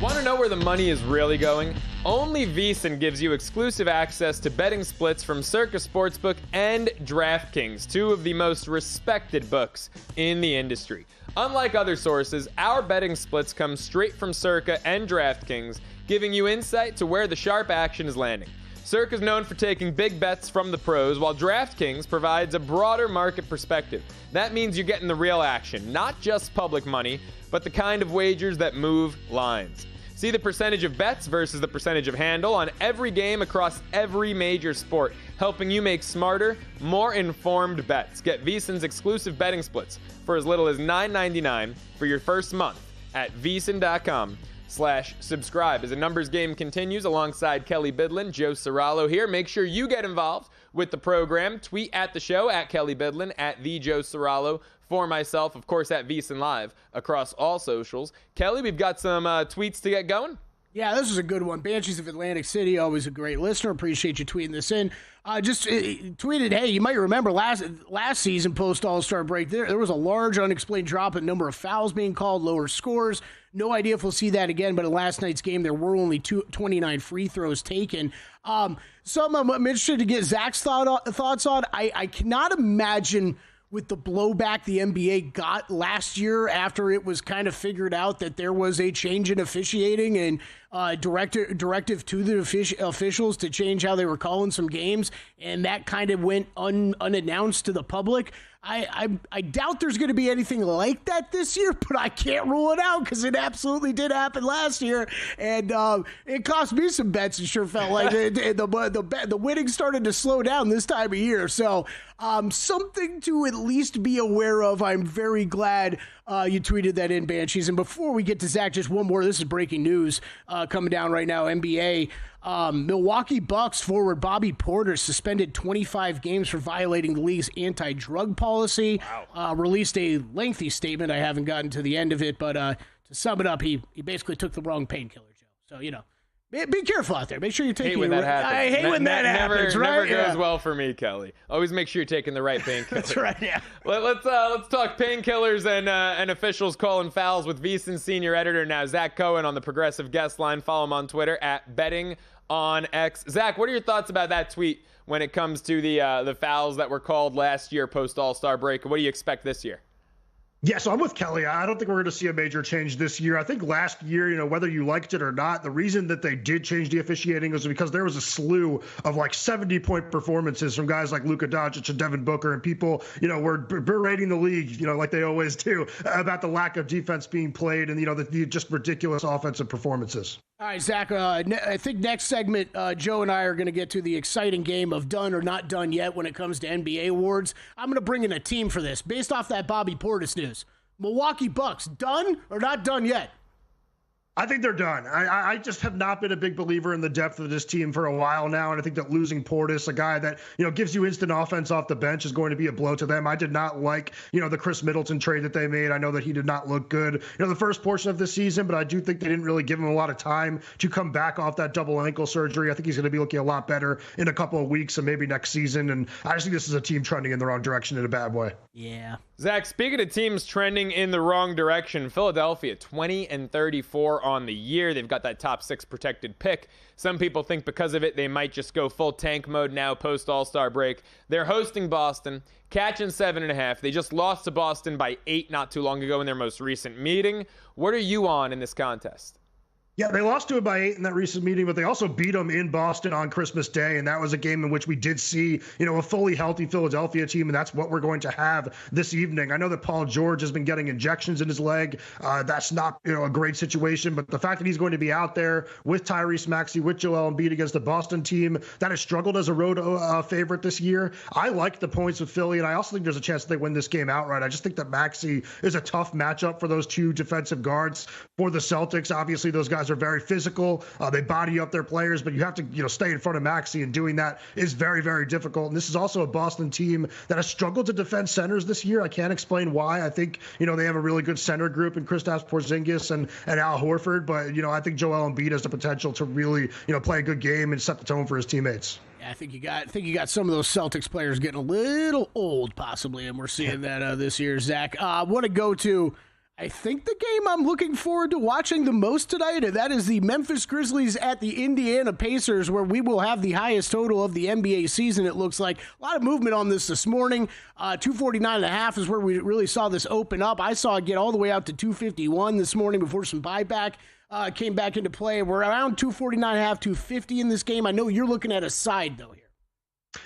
Want to know where the money is really going? Only VSiN gives you exclusive access to betting splits from Circa Sportsbook and DraftKings, two of the most respected books in the industry. Unlike other sources, our betting splits come straight from Circa and DraftKings, giving you insight to where the sharp action is landing. Circa is known for taking big bets from the pros, while DraftKings provides a broader market perspective. That means you're getting the real action, not just public money, but the kind of wagers that move lines. See the percentage of bets versus the percentage of handle on every game across every major sport, helping you make smarter, more informed bets. Get VSiN's exclusive betting splits for as little as $9.99 for your first month at VSiN.com/subscribe. As the numbers game continues, alongside Kelley Bydlon, Joe Ceraulo here. Make sure you get involved with the program. Tweet at the show, at Kelley Bydlon, at the Joe Ceraulo. For myself, of course, at VSiN Live across all socials. Kelley, we've got some tweets to get going. Yeah, this is a good one. Banshees of Atlantic City, always a great listener. Appreciate you tweeting this in. Just tweeted, hey, you might remember last season post All-Star break, there was a large unexplained drop in number of fouls being called, lower scores. No idea if we'll see that again, but in last night's game, there were only 29 free throws taken. Something I'm interested to get Zach's thoughts on. I cannot imagine with the blowback the NBA got last year after it was kind of figured out that there was a change in officiating and directive to the officials to change how they were calling some games, and that kind of went unannounced to the public. I doubt there's going to be anything like that this year, but I can't rule it out because it absolutely did happen last year, and it cost me some bets. It sure felt like the winning started to slow down this time of year. So something to at least be aware of. I'm very glad you tweeted that in, Banshees. And before we get to Zach, just one more. This is breaking news coming down right now. NBA. Milwaukee Bucks forward Bobby Porter suspended 25 games for violating the league's anti-drug policy. Wow. Released a lengthy statement. I haven't gotten to the end of it, but to sum it up, he basically took the wrong painkiller, Joe. So, be careful out there. Make sure you're taking when that happens. I hate when that happens, right? Never goes well for me, Kelley. Always make sure you're taking the right painkiller. That's right, yeah. Let's talk painkillers and officials calling fouls with VSiN senior editor now, Zach Cohen, on the Progressive guest line. Follow him on Twitter at BettingOnX. Zach, what are your thoughts about that tweet when it comes to the fouls that were called last year post All-Star break? What do you expect this year? Yeah, so I'm with Kelley. I don't think we're going to see a major change this year. I think last year, whether you liked it or not, the reason that they did change the officiating was because there was a slew of 70-point performances from guys like Luka Doncic and Devin Booker, and people, were berating the league, like they always do, about the lack of defense being played and, the just ridiculous offensive performances. All right, Zach, I think next segment, Joe and I are going to get to the exciting game of done or not done yet when it comes to NBA awards. I'm going to bring in a team for this. Based off that Bobby Portis news, Milwaukee Bucks, done or not done yet? I think they're done. I just have not been a big believer in the depth of this team for a while now, and I think that losing Portis, a guy that gives you instant offense off the bench, is going to be a blow to them. I did not like the Chris Middleton trade that they made. I know that he did not look good the first portion of the season, but I do think they didn't really give him a lot of time to come back off that double ankle surgery. I think he's going to be looking a lot better in a couple of weeks and maybe next season, and I just think this is a team trending in the wrong direction in a bad way. Yeah. Zach, speaking of teams trending in the wrong direction, Philadelphia 20-34 on the year. They've got that top 6 protected pick. Some people think because of it, they might just go full tank mode now post All-Star break. They're hosting Boston, catching 7.5. They just lost to Boston by 8 not too long ago in their most recent meeting. What are you on in this contest? Yeah, they lost to it by 8 in that recent meeting, but they also beat them in Boston on Christmas Day, and that was a game in which we did see, a fully healthy Philadelphia team, and that's what we're going to have this evening. I know that Paul George has been getting injections in his leg. That's not, a great situation, but the fact that he's going to be out there with Tyrese Maxey, with Joel Embiid against a Boston team that has struggled as a road favorite this year, I like the points with Philly, and I also think there's a chance that they win this game outright. I just think that Maxey is a tough matchup for those two defensive guards for the Celtics. Obviously, those guys guys are very physical. They body up their players, but you have to, stay in front of Maxey, and doing that is very, very difficult. And this is also a Boston team that has struggled to defend centers this year. I can't explain why. I think, they have a really good center group in Kristaps Porzingis and Al Horford, but, I think Joel Embiid has the potential to really, play a good game and set the tone for his teammates. I think you got some of those Celtics players getting a little old, possibly, and we're seeing that this year. Zach, I want to go to, I think, the game I'm looking forward to watching the most tonight, and that is the Memphis Grizzlies at the Indiana Pacers, where we will have the highest total of the NBA season. It looks like a lot of movement on this morning. 249.5 is where we really saw this open up. I saw it get all the way out to 251 this morning before some buyback came back into play. We're around 249.5, 250 in this game. I know you're looking at a side, though, here.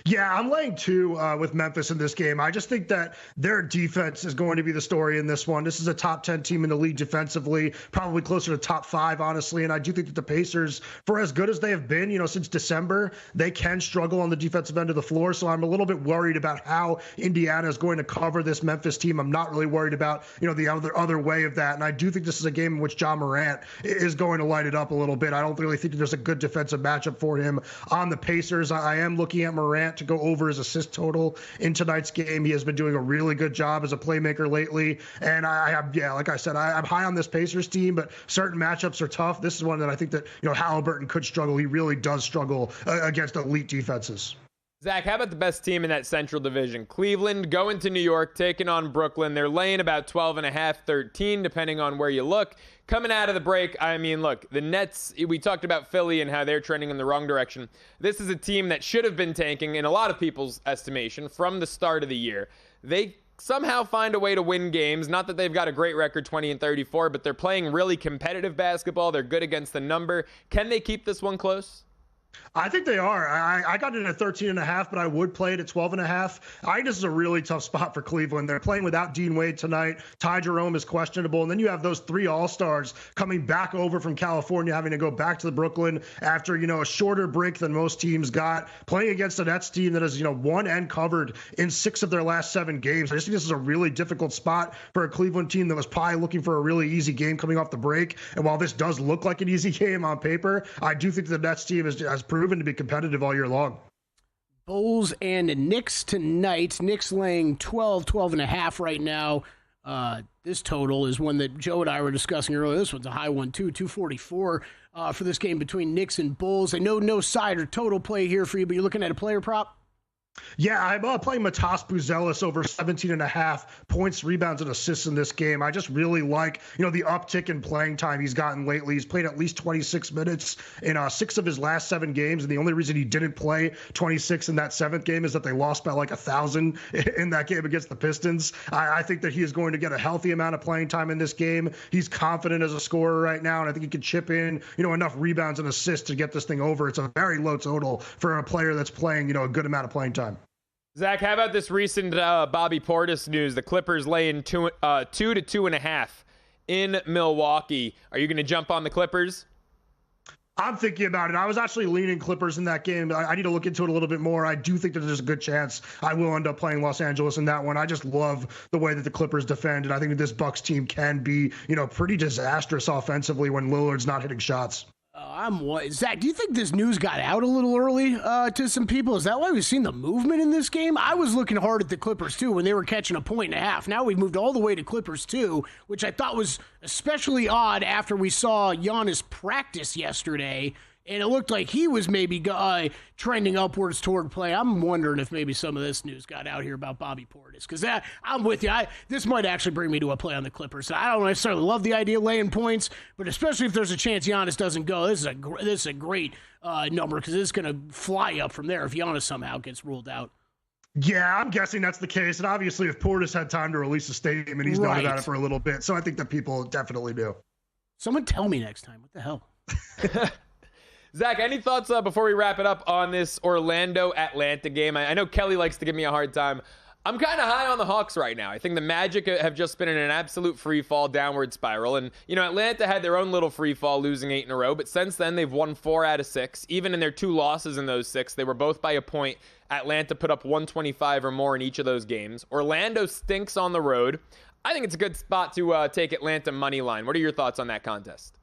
Yeah, I'm laying 2 with Memphis in this game. I just think that their defense is going to be the story in this one. This is a top 10 team in the league defensively, probably closer to top 5, honestly. And I do think that the Pacers, for as good as they have been, since December, they can struggle on the defensive end of the floor. So I'm a little bit worried about how Indiana is going to cover this Memphis team. I'm not really worried about, the other way of that. And I do think this is a game in which Ja Morant is going to light it up a little bit. I don't really think that there's a good defensive matchup for him on the Pacers. I am looking at Morant to go over his assist total in tonight's game. He has been doing a really good job as a playmaker lately. And like I said, I'm high on this Pacers team, but certain matchups are tough. This is one that I think that, Halliburton could struggle. He really does struggle against elite defenses. Zach, how about the best team in that Central Division? Cleveland going to New York, taking on Brooklyn. They're laying about 12.5, 13, depending on where you look. Coming out of the break, look, the Nets, we talked about Philly and how they're trending in the wrong direction. This is a team that should have been tanking, in a lot of people's estimation, from the start of the year. They somehow find a way to win games. Not that they've got a great record, 20-34, but they're playing really competitive basketball. They're good against the number. Can they keep this one close? I think they are. I got it at 13.5, but I would play it at 12.5. I think this is a really tough spot for Cleveland. They're playing without Dean Wade tonight. Ty Jerome is questionable. And then you have those 3 All-Stars coming back over from California, having to go back to Brooklyn after, a shorter break than most teams got, playing against a Nets team that has, won and covered in 6 of their last 7 games. I just think this is a really difficult spot for a Cleveland team that was probably looking for a really easy game coming off the break. And while this does look like an easy game on paper, I do think the Nets team has proven to be competitive all year long. Bulls and Knicks tonight. Knicks laying 12.5 right now. This total is one that Joe and I were discussing earlier. This one's a high one, too, 244 for this game between Knicks and Bulls. I know no side or total play here for you, but you're looking at a player prop? Yeah, I'm playing Matas Buzelis over 17.5 points, rebounds, and assists in this game. I just really like, the uptick in playing time he's gotten lately. He's played at least 26 minutes in 6 of his last 7 games, and the only reason he didn't play 26 in that 7th game is that they lost by like 1,000 in that game against the Pistons. I think that he is going to get a healthy amount of playing time in this game. He's confident as a scorer right now, and I think he can chip in, enough rebounds and assists to get this thing over. It's a very low total for a player that's playing, a good amount of playing time. Zach, how about this recent Bobby Portis news? The Clippers laying 2 to 2.5 in Milwaukee. Are you going to jump on the Clippers? I'm thinking about it. I was actually leaning Clippers in that game. I need to look into it a little bit more. I do think that there's a good chance I will end up playing Los Angeles in that one. I just love the way that the Clippers defend, and I think that this Bucks team can be, pretty disastrous offensively when Lillard's not hitting shots. Zach, do you think this news got out a little early to some people? Is that why we've seen the movement in this game? I was looking hard at the Clippers, too, when they were catching 1.5 points. Now we've moved all the way to Clippers, 2, which I thought was especially odd after we saw Giannis practice yesterday, and it looked like he was maybe trending upwards toward play. I'm wondering if maybe some of this news got out here about Bobby Portis, because I'm with you. This might actually bring me to a play on the Clippers. I don't necessarily love the idea of laying points, but especially if there's a chance Giannis doesn't go, this is a great number, because it's going to fly up from there if Giannis somehow gets ruled out. Yeah, I'm guessing that's the case. And obviously, if Portis had time to release a statement, he's known about it for a little bit. So I think that people definitely do. Someone tell me next time. What the hell? Zach, any thoughts before we wrap it up on this Orlando-Atlanta game? I know Kelly likes to give me a hard time. I'm kind of high on the Hawks right now. I think the Magic have just been in an absolute free fall, downward spiral. And, Atlanta had their own little free fall, losing 8 in a row. But since then, they've won 4 out of 6. Even in their 2 losses in those 6, they were both by a point. Atlanta put up 125 or more in each of those games. Orlando stinks on the road. I think it's a good spot to take Atlanta money line. What are your thoughts on that contest?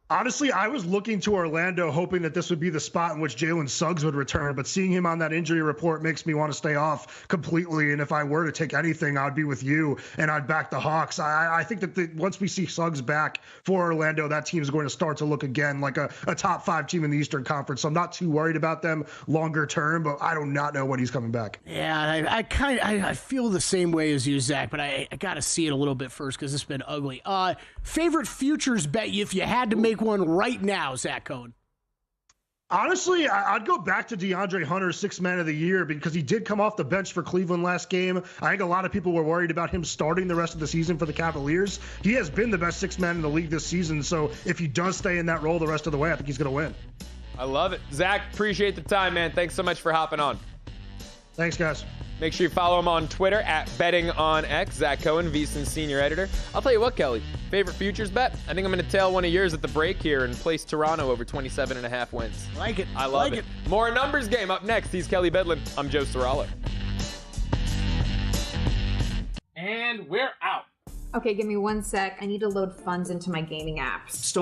Honestly, I was looking to Orlando hoping that this would be the spot in which Jalen Suggs would return, but seeing him on that injury report makes me want to stay off completely. And if I were to take anything, I'd be with you and I'd back the Hawks. I think that once we see Suggs back for Orlando, that team is going to start to look again like a top 5 team in the Eastern Conference. So I'm not too worried about them longer term, but I do not know when he's coming back. Yeah, I feel the same way as you, Zach, but I got to see it a little bit first because it's been ugly. Favorite futures bet if you had to make one right now, Zach Cohen? Honestly, I'd go back to DeAndre Hunter's 6th man of the year because he did come off the bench for Cleveland last game. I think a lot of people were worried about him starting the rest of the season for the Cavaliers. He has been the best 6th man in the league this season, so if he does stay in that role the rest of the way, I think he's going to win. I love it. Zach, appreciate the time, man. Thanks so much for hopping on. Thanks, guys. Make sure you follow him on Twitter at BettingOnX. Zach Cohen, VSiN senior editor. I'll tell you what, Kelley. Favorite futures bet? I think I'm going to tail one of yours at the break here and place Toronto over 27.5 wins. Like it. I love it. More numbers game up next. He's Kelley Bydlon. I'm Joe Ceraulo. And we're out. Okay, give me 1 sec. I need to load funds into my gaming apps.